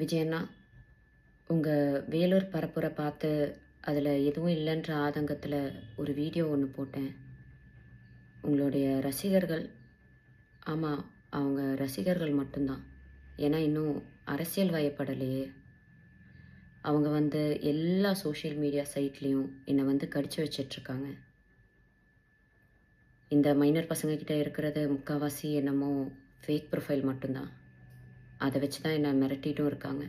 விஜயண்ணா, உங்கள் வேலூர் பரப்புரை பார்த்து அதில் எதுவும் இல்லைன்ற ஆதங்கத்தில் ஒரு வீடியோ ஒன்று போட்டேன். உங்களுடைய ரசிகர்கள், ஆமாம், அவங்க ரசிகர்கள் மட்டும்தான். ஏன்னா இன்னும் அரசியல் வயப்படலையே. அவங்க எல்லா சோஷியல் மீடியா சைட்லேயும் என்னை கடிச்சு வச்சிட்ருக்காங்க. இந்த மைனர் பசங்கக்கிட்ட இருக்கிறது முக்கால்வாசி என்னமோ ஃபேக் ப்ரொஃபைல் மட்டும்தான். அதை வச்சு தான் என்னை மிரட்டிட்டும் இருக்காங்க.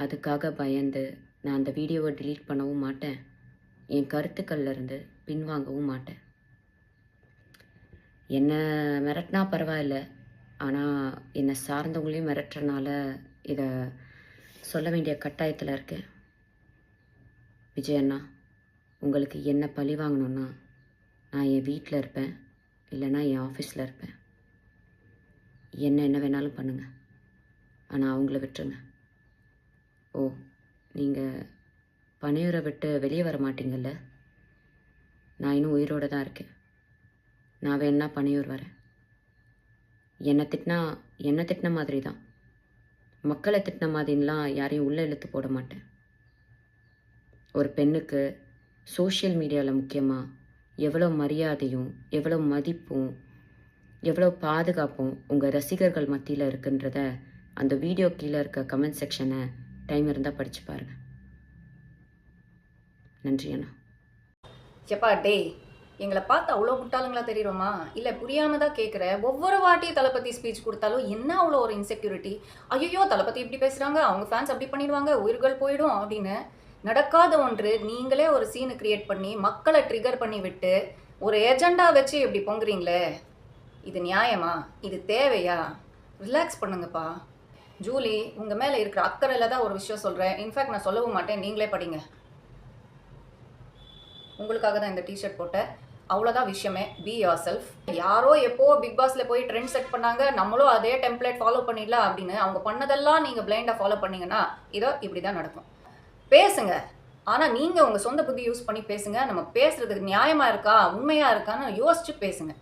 அதுக்காக பயந்து நான் அந்த வீடியோவை டிலீட் பண்ணவும் மாட்டேன், என் கருத்துக்கள்லேருந்து பின்வாங்கவும் மாட்டேன். என்னை மிரட்டினா பரவாயில்ல, ஆனால் என்னை சார்ந்தவங்களையும் மிரட்டுறனால இதை சொல்ல வேண்டிய கட்டாயத்தில் இருக்கேன். விஜயண்ணா, உங்களுக்கு என்ன பழி வாங்கணுன்னா நான் என் வீட்டில் இருப்பேன், இல்லைன்னா என் ஆஃபீஸில் இருப்பேன். என்ன வேணாலும் பண்ணுங்கள், ஆனால் அவங்கள விட்டுருங்க. ஓ, நீங்கள் பனையூரை விட்டு வெளியே வர மாட்டீங்கல்ல? நான் இன்னும் உயிரோடு தான் இருக்கேன். நான் வேணா பனையூர் வரேன். என்னை திட்டின மாதிரி தான், மக்களை திட்டின மாதிரிலாம் யாரையும் உள்ளே இழுத்து போட மாட்டேன். ஒரு பெண்ணுக்கு சோஷியல் மீடியாவில் முக்கியமாக எவ்வளோ மரியாதையும் எவ்வளோ மதிப்பும் எவ்வளோ பாதுகாப்பும் உங்கள் ரசிகர்கள் மத்தியில் இருக்குன்றத அந்த வீடியோ கீழே இருக்க கமெண்ட் செக்ஷனை டைம் இருந்தால் படித்து பாருங்கள். நன்றி அண்ணா. எப்பா டே, எங்களை பார்த்து அவ்வளோ முட்டாளுங்களா தெரியுமா? இல்லை புரியாமல் தான் கேட்குற. ஒவ்வொரு வாட்டியும் தளபதி ஸ்பீச் கொடுத்தாலும் என்ன அவ்வளோ ஒரு இன்செக்யூரிட்டி? ஐயோ, தளபதி இப்படி பேசுகிறாங்க, அவங்க ஃபேன்ஸ் அப்படி பண்ணிடுவாங்க, உயிர்கள் போயிடும் அப்படின்னு. நடக்காத ஒன்று நீங்களே ஒரு சீனு கிரியேட் பண்ணி மக்களை ட்ரிகர் பண்ணி விட்டு ஒரு ஏஜெண்டா வச்சு இப்படி பொங்குறீங்களே, இது நியாயமா? இது தேவையா? ரிலாக்ஸ் பண்ணுங்கப்பா. ஜூலி, உங்கள் மேலே இருக்கிற அக்கறையில் தான் ஒரு விஷயம் சொல்கிறேன். இன்ஃபேக்ட் நான் சொல்லவும் மாட்டேன், நீங்களே படிங்க. உங்களுக்காக தான் இந்த டிஷர்ட் போட்டேன், அவ்வளோதான் விஷயமே. Be your self. யாரோ எப்போ பிக் பாஸில் போய் ட்ரெண்ட் செட் பண்ணாங்க, நம்மளும் அதே டெம்ப்ளேட் ஃபாலோ பண்ணிடலாம் அப்படின்னு அவங்க பண்ணதெல்லாம் நீங்கள் பிளைண்டாக ஃபாலோ பண்ணிங்கன்னா இதோ இப்படி தான் நடக்கும். பேசுங்க, ஆனால் நீங்கள் உங்கள் சொந்த புத்தி யூஸ் பண்ணி பேசுங்க. நம்ம பேசுகிறதுக்கு நியாயமாக இருக்கா, உண்மையாக இருக்கான்னு யோசிச்சு பேசுங்க.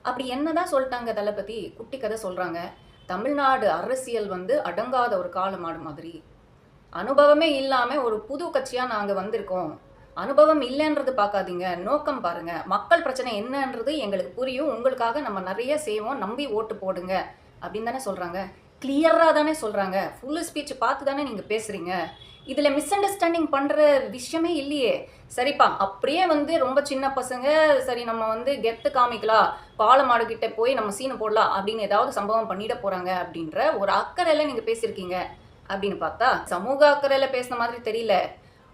அப்படி என்ன தான் சொல்லிட்டாங்க தளபதி? குட்டி கதை சொல்கிறாங்க. தமிழ்நாடு அரசியல் அடங்காத ஒரு காலமாடு மாதிரி. அனுபவமே இல்லாமல் ஒரு புது கட்சியாக நாங்கள் வந்திருக்கோம். அனுபவம் இல்லைன்றது பார்க்காதீங்க, நோக்கம் பாருங்கள். மக்கள் பிரச்சனை என்னன்றது எங்களுக்கு புரியும், உங்களுக்காக நம்ம நிறைய செய்வோம், நம்பி ஓட்டு போடுங்க அப்படின்னு தானே சொல்கிறாங்க. கிளியராக தானே சொல்கிறாங்க. ஃபுல் ஸ்பீச் பார்த்து தானே நீங்கள் பேசுகிறீங்க. இதில் மிஸ் அண்டர்ஸ்டாண்டிங் பண்ணுற விஷயமே இல்லையே. சரிப்பா, அப்படியே ரொம்ப சின்ன பசங்க, சரி நம்ம கெத்து காமிக்கலாம், பாலமாடுகிட்ட போய் நம்ம சீனை போடலாம் அப்படின்னு ஏதாவது சம்பவம் பண்ணிட போகிறாங்க அப்படின்ற ஒரு அக்கறையில் நீங்கள் பேசியிருக்கீங்க அப்படின்னு பார்த்தா சமூக அக்கறையில் பேசின மாதிரி தெரியல.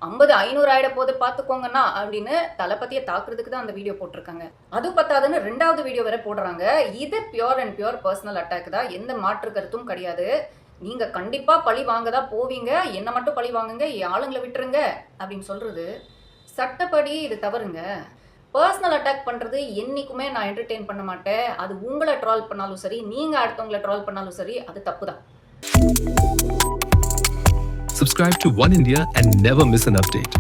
50-500 ஆயிட போது பார்த்துக்கோங்கண்ணா அப்படின்னு தளபதியை தாக்குறதுக்கு தான் அந்த வீடியோ போட்டிருக்காங்க. அது பத்தாதுன்னு 2வது வீடியோ வேற போடுறாங்க. இது pure and pure personal attack தான், எந்த மாற்று கருத்தும் கிடையாது. நீங்கள் கண்டிப்பாக பழி வாங்க தான் போவீங்க, என்னை மட்டும் பழி வாங்குங்க, ஆளுங்களை விட்டுருங்க அப்படின்னு சொல்கிறது சட்டப்படி இது தவறுங்க. பர்சனல் அட்டாக் பண்ணுறது என்றைக்குமே நான் என்டர்டெயின் பண்ண மாட்டேன். அது உங்களை ட்ரால் பண்ணாலும் சரி, நீங்கள் அடுத்தவங்களை ட்ரால் பண்ணாலும் சரி, அது தப்பு தான். Subscribe to One India and never miss an update.